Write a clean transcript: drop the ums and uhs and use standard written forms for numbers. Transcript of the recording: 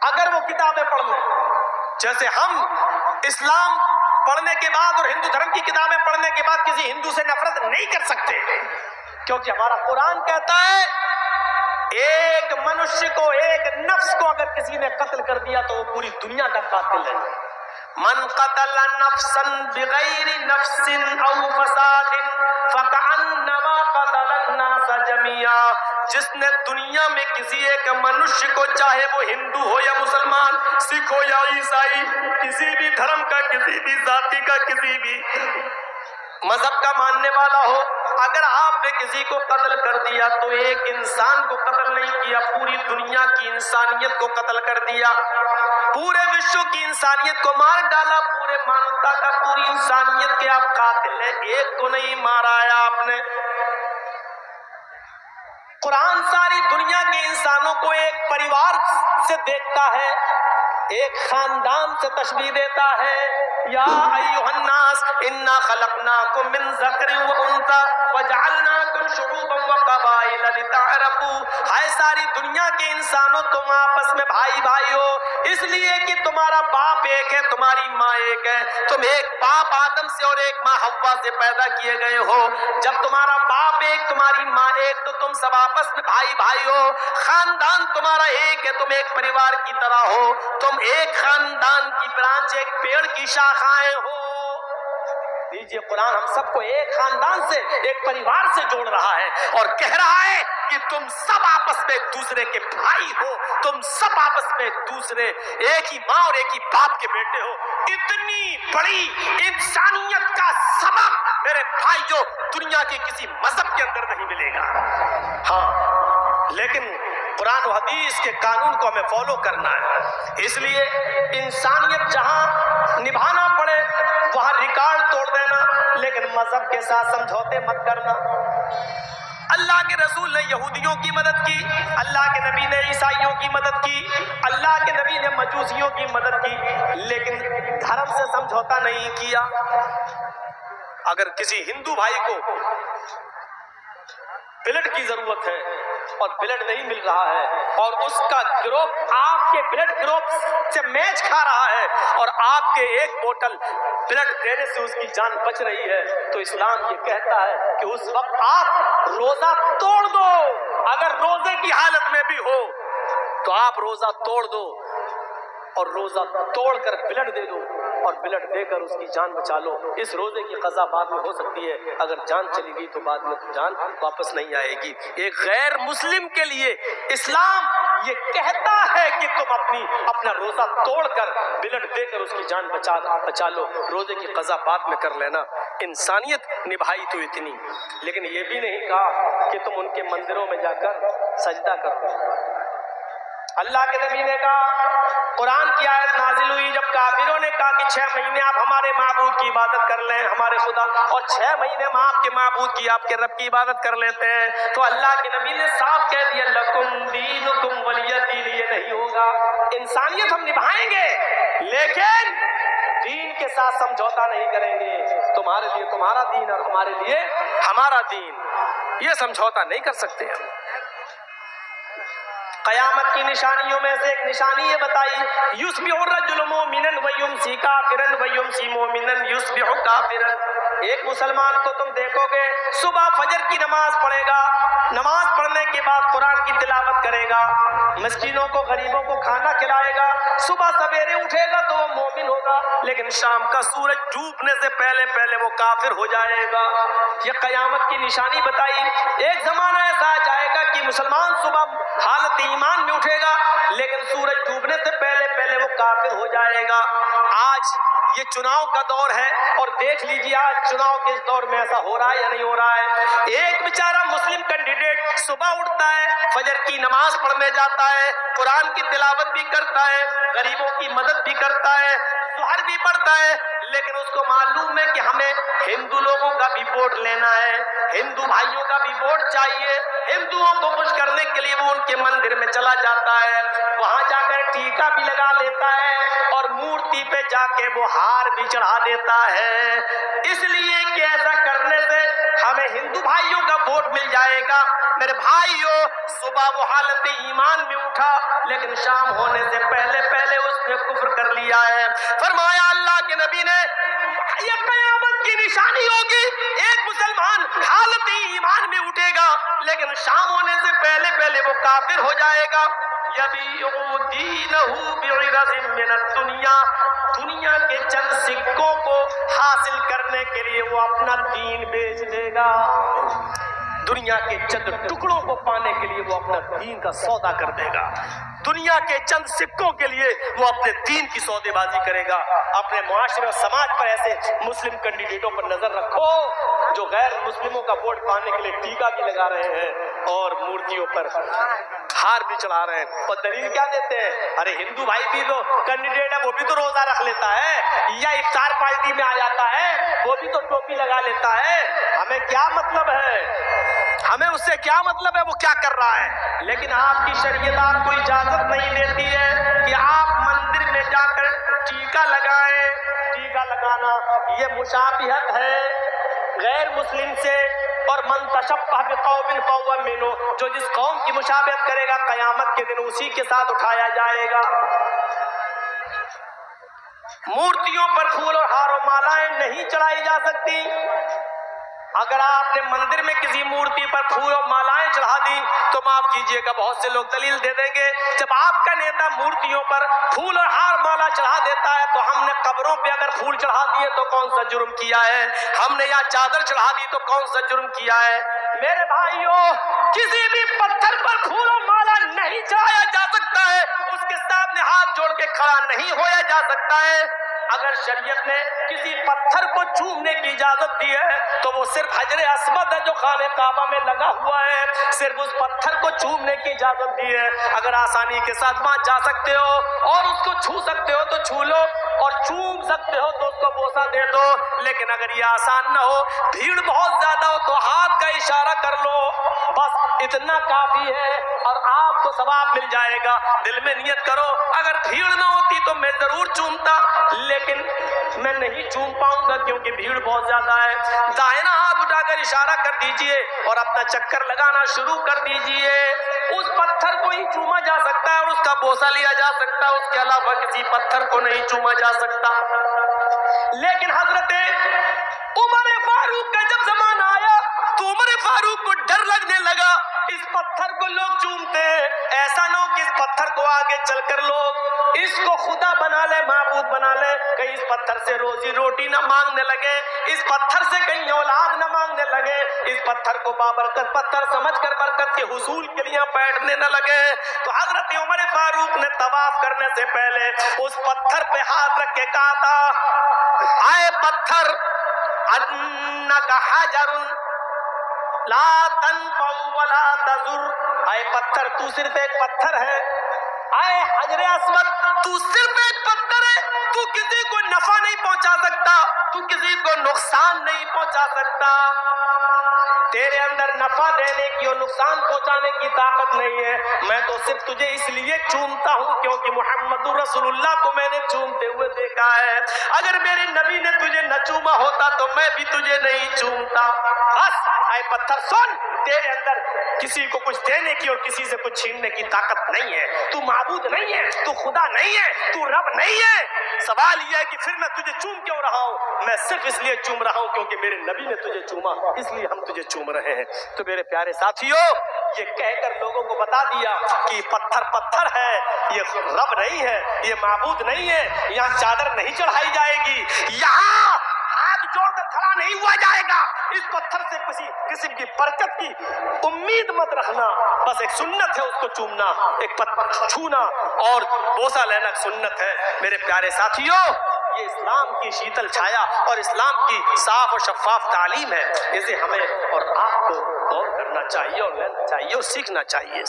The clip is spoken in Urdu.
اگر وہ کتابیں پڑھ لیں، جیسے ہم اسلام پڑھنے کے بعد اور ہندو دھرم کی کتابیں پڑھنے کے بعد کسی ہندو سے نفرت نہیں کر سکتے، کیونکہ ہمارا قرآن کہتا ہے ایک منشیہ کو، ایک نفس کو اگر کسی نے قتل کر دیا تو وہ پوری دنیا کا قاتل ہے۔ من قتل نفسا بغیر نفس او فساد فکأنما قتل الناس جميعا، جس نے دنیا میں کسی ایک منشیہ کو، چاہے وہ ہندو ہو یا مسلمان، سکھ ہو یا عیسائی، کسی بھی دھرم کا، کسی بھی ذاتی کا، کسی بھی مذہب کا ماننے والا ہو، اگر آپ نے کسی کو قتل کر دیا تو ایک انسان کو قتل نہیں کیا، پوری دنیا کی انسانیت کو قتل کر دیا، پورے وشو کی انسانیت کو مار ڈالا، پورے مانوتا کا، پوری انسانیت کے آپ قاتل ہیں، ایک کو نہیں مارا ہے آپ نے۔ قرآن ساری دنیا کے انسانوں کو ایک پریوار سے دیکھتا ہے، ایک خاندان سے تشبیہ دیتا ہے، یا ایھا الناس انا خلقناکم من ذکر و انثی وجعلناکم شعوبا وقبائل لتعارفوا، ہے ساری دنیا کے انسانوں تم آپس میں بھائی بھائی ہو، اس لیے کہ تمہارا باپ ایک ہے، تمہاری ماں ایک ہے، تم ایک باپ آدم سے اور ایک ماں حوا سے پیدا کیے گئے ہو، جب تمہارا باپ ایک، تمہاری ماں ایک، تو تم سب آپس میں بھائی بھائی ہو، خاندان تمہارا ایک ہے، تم ایک پریوار کی طرح ہو، تم ایک خاندان کی برانچ، ایک پیڑ کی شاخائیں ہو۔ دیجئے قرآن ہم سب کو ایک خاندان سے، ایک پریوار سے جوڑ رہا ہے اور کہہ رہا ہے کہ تم سب آپس میں ایک دوسرے کے بھائی ہو، تم سب آپس میں ایک دوسرے، ایک ہی ماں اور ایک ہی باپ کے بیٹے ہو۔ اتنی بڑی انسانیت کا سبق میرے بھائیوں دنیا کے کسی مذہب کے اندر نہیں ملے گا۔ ہاں لیکن قرآن و حدیث کے قانون کو ہمیں فالو کرنا ہے، اس لیے انسانیت جہاں نبھانا پڑے وہاں ریکارڈ توڑ دینا، لیکن مذہب کے ساتھ سمجھوتے مت کرنا۔ اللہ کے رسول نے یہودیوں کی مدد کی، اللہ کے نبی نے عیسائیوں کی مدد کی، اللہ کے نبی نے مجوسیوں کی مدد کی، لیکن دھرم سے سمجھوتا نہیں کیا۔ اگر کسی ہندو بھائی کو بلڈ کی ضرورت ہے اور بلڈ نہیں مل رہا ہے اور اس کا گروپ آپ کے بلڈ گروپ سے میچ کھا رہا ہے اور آپ کے ایک بوتل بلڈ دینے سے اس کی جان بچ رہی ہے، تو اسلام یہ کہتا ہے کہ اس وقت آپ روزہ توڑ دو۔ اگر روزے کی حالت میں بھی ہو تو آپ روزہ توڑ دو اور روزہ توڑ کر بلڈ دے دو اور بلڈ دے کر اس کی جان بچا لو۔ اس روزے کی قضا بعد میں ہو سکتی ہے، اگر جان چلی گئی تو بعد میں جان واپس نہیں آئے گی۔ ایک غیر مسلم کے لیے اسلام یہ کہتا ہے کہ تم اپنا روزہ توڑ کر بلڈ دے کر اس کی جان بچا لو، روزے کی قضا بعد میں کر لینا۔ انسانیت نبھائی تو اتنی، لیکن یہ بھی نہیں کہا کہ تم ان کے مندروں میں جا کر سجدہ کرو۔ اللہ کے نبی نے کہا، قرآن کی آیت نازل ہوئی جب کافروں نے کہا کہ 6 مہینے آپ ہمارے معبود کی عبادت کر لیں، ہمارے خدا، اور 6 مہینے ہم آپ کے معبود کی، آپ کے رب کی عبادت کر لیتے ہیں، تو اللہ کے نبی نے صاف کہہ دیا لکم دینکم ولی دین، یہ نہیں ہوگا۔ انسانیت ہم نبھائیں گے لیکن دین کے ساتھ سمجھوتا نہیں کریں گے، تمہارے لیے تمہارا دین اور ہمارے لیے ہمارا دین، یہ سمجھوتا نہیں کر سکتے ہم۔ قیامت کی نشانیوں میں سے ایک نشانی یہ بتائی، یصبح الرجل مؤمنا ویمسی کافرا ویمسی مؤمنا یصبح کافرا۔ ایک مسلمان کو تم دیکھو گے صبح فجر کی نماز پڑھے گا، نماز پڑھنے کے بعد قرآن کی تلاوت کرے گا، مسکینوں کو غریبوں کو کھانا کھلائے گا، صبح سویرے اٹھے گا تو وہ مومن ہوگا، لیکن شام کا سورج ڈوبنے سے پہلے وہ کافر ہو جائے گا۔ یہ قیامت کی نشانی بتائی۔ ایک زمانہ ایسا جائے گا کہ مسلمان صبح حالت ایمان میں اٹھے گا لیکن سورج ڈوبنے سے پہلے وہ کافر ہو جائے گا۔ آج یہ چناؤ کا دور ہے اور دیکھ لیجیے آج چناؤ کے اس دور میں ایسا ہو رہا ہے یا نہیں ہو رہا ہے۔ ایک بیچارہ مسلم کینڈیڈیٹ صبح اٹھتا ہے، فجر کی نماز پڑھنے جاتا ہے، قرآن کی تلاوت بھی کرتا ہے، غریبوں کی مدد بھی کرتا ہے، ظہر بھی پڑھتا ہے، لیکن اس کو معلوم ہے کہ ہمیں ہندو لوگوں کا بھی ووٹ لینا ہے، ہندو بھائیوں کا بھی ووٹ چاہیے۔ ہندوؤں کو خوش کرنے کے لیے وہ ان کے مندر میں چلا جاتا ہے، وہاں جا کر ٹیکا بھی لگا لیتا ہے اور مورتی پہ جا کے وہ ہار بھی چڑھا دیتا ہے، اس لیے کہ ایسا کرنے سے ہمیں ہندو بھائیوں کا ووٹ مل جائے گا۔ میرے بھائیوں، صبح صبح وہ حالت ایمان میں اٹھا لیکن شام ہونے سے پہلے پہلے اس نے کفر کر لیا ہے۔ فرمایا اللہ کے نبی نے یہ قیامت کی نشانی ہوگی، ایک مسلمان حالت ایمان میں اٹھے گا لیکن شام ہونے سے پہلے پہلے وہ کافر ہو جائے گا۔ یبیع دینہ بعرض من الدنیا، دنیا کے چند سکوں کو حاصل کرنے کے لیے وہ اپنا دین بیچ دے گا، دنیا کے چند ٹکڑوں کو پانے کے لیے وہ اپنا دین کا سودا کر دے گا، دنیا کے چند سکوں کے لیے وہ اپنے دین کی سودے بازی کرے گا۔ اپنے معاشرے اور سماج پر ایسے مسلم کینڈیڈیٹوں پر نظر رکھو جو غیر مسلموں کا ووٹ پانے کے لیے ٹیکا بھی لگا رہے ہیں اور مورتیوں پر ہار بھی چڑھا رہے ہیں، اور دلیل کیا دیتے ہیں؟ ارے ہندو بھائی بھی تو کینڈیڈیٹ ہے، وہ بھی تو روزہ رکھ لیتا ہے یا افطار پارٹی میں آ جاتا ہے، وہ بھی تو ٹوپی لگا لیتا ہے، ہمیں کیا مطلب ہے؟ ہمیں اس سے کیا مطلب ہے وہ کیا کر رہا ہے؟ لیکن آپ کی شریعت آپ کو اجازت نہیں دیتی ہے کہ آپ مندر میں جا کر ٹیکا لگائیں۔ ٹیکا لگانا یہ مشابہت ہے غیر مسلم سے، اور من تشبہ بقوم فہو منہم، جو جس قوم کی مشابہت کرے گا قیامت کے دن اسی کے ساتھ اٹھایا جائے گا۔ مورتیوں پر پھول اور ہار و مالائیں نہیں چڑھائی جا سکتی۔ اگر آپ نے مندر میں کسی مورتی پر پھول اور مالائیں چڑھا دی تو معاف کیجئے گا بہت سے لوگ دلیل دے دیں گے جب آپ کا نیتا مورتیوں پر پھول اور ہار مالا چڑھا دیتا ہے تو ہم نے قبروں پہ اگر پھول چڑھا دیے تو کون سا جرم کیا ہے؟ ہم نے یہاں چادر چڑھا دی تو کون سا جرم کیا ہے؟ میرے بھائیوں، کسی بھی پتھر پر پھول اور مالا نہیں چڑھایا جا سکتا ہے، اس کے سامنے ہاتھ جوڑ کے کھڑا نہیں ہویا جا سکتا ہے۔ اگر شریعت نے کسی پتھر کو چومنے کی اجازت دی ہے تو وہ صرف حجر اسود ہے جو خانہ کعبہ میں لگا ہوا ہے، صرف اس پتھر کو چومنے کی اجازت دی ہے۔ اگر آسانی کے ساتھ وہاں جا سکتے ہو اور اس کو چھو سکتے ہو تو چھو لو، اور چوم سکتے ہو تو اس کو بوسہ دے دو، لیکن اگر یہ آسان نہ ہو، بھیڑ بہت زیادہ ہو تو ہاتھ کا اشارہ کر لو، بس اتنا کافی ہے اور آپ کو ثواب مل جائے گا۔ دل میں نیت کرو اگر بھیڑ نہ ہوتی تو میں ضرور چومتا، لیکن میں نہیں چوم پاؤں گا کیونکہ بھیڑ بہت زیادہ ہے۔ دائنا ہاتھ اٹھا کر اشارہ کر دیجئے اور اپنا چکر لگانا شروع کر دیجئے۔ اس پتھر کو ہی چوما جا سکتا ہے اور اس کا بوسہ لیا جا سکتا ہے، اس کے علاوہ کسی پتھر کو نہیں چوما جا سکتا۔ لیکن حضرت عمر فاروق کا جب زمانہ آیا تو عمر فاروق کو ڈر لگنے لگا، اس پتھر کو لوگ چومتے ہیں، ایسا نہ ہو کہ اس پتھر کو آگے چل کر لوگ اس کو خدا بنا لے، معبود بنا لے، کہیں اس پتھر سے روزی روٹی نہ مانگنے لگے، اس پتھر سے کہیں اولاد نہ مانگنے لگے، اس پتھر کو بابرکت پتھر سمجھ کر برکت کے حصول کے لیے بیٹھنے نہ لگے۔ تو حضرت عمر فاروق نے طواف کرنے سے پہلے اس پتھر پہ ہاتھ رکھ کے کہا تھا، اے پتھر انک حجر لا تنفع ولا تضر، اے پتھر تو صرف ایک پتھر ہے، اے حجر اسود تو صرف ایک پتھر ہے، تو کسی کو نفع نہیں پہنچا سکتا، تو کسی کو نقصان نہیں پہنچا سکتا، تیرے اندر نفع دینے کی اور نقصان پہنچانے کی طاقت نہیں ہے، میں تو صرف تجھے اس لیے چومتا ہوں کیونکہ محمد رسول اللہ کو میں نے چومتے ہوئے دیکھا ہے، اگر میرے نبی نے تجھے نہ چوما ہوتا تو میں بھی تجھے نہیں چومتا۔ بس اے پتھر سن، تیرے اندر کسی کو کچھ دینے کی اور کسی سے کچھ چھیننے کی طاقت نہیں ہے، تو معبود نہیں ہے، تو خدا نہیں ہے، تو رب نہیں ہے۔ سوال یہ ہے کہ پھر میں تجھے چوم کیوں رہا ہوں؟ میں صرف اس لیے چوم رہا ہوں کیونکہ میرے نبی نے تجھے چوما، اس لیے ہم تجھے چوم رہے ہیں۔ تو میرے پیارے ساتھیوں، یہ کہہ کر لوگوں کو بتا دیا کہ پتھر پتھر ہے، یہ رب نہیں ہے، یہ معبود نہیں ہے، یہاں چادر نہیں چڑھائی جائے گی، یہاں ہاتھ جوڑ کر کھڑا نہیں ہوا جائے گا، اس پتھر سے کسی قسم کی برکت کی امید مت رکھنا، بس ایک سنت ہے اس کو چومنا، ایک پتھر چھونا اور بوسہ لینا سنت ہے۔ میرے پیارے ساتھیوں، یہ اسلام کی شیتل چھایا اور اسلام کی صاف اور شفاف تعلیم ہے، اسے ہمیں اور آپ کو غور کرنا چاہیے اور لینا چاہیے اور سیکھنا چاہیے۔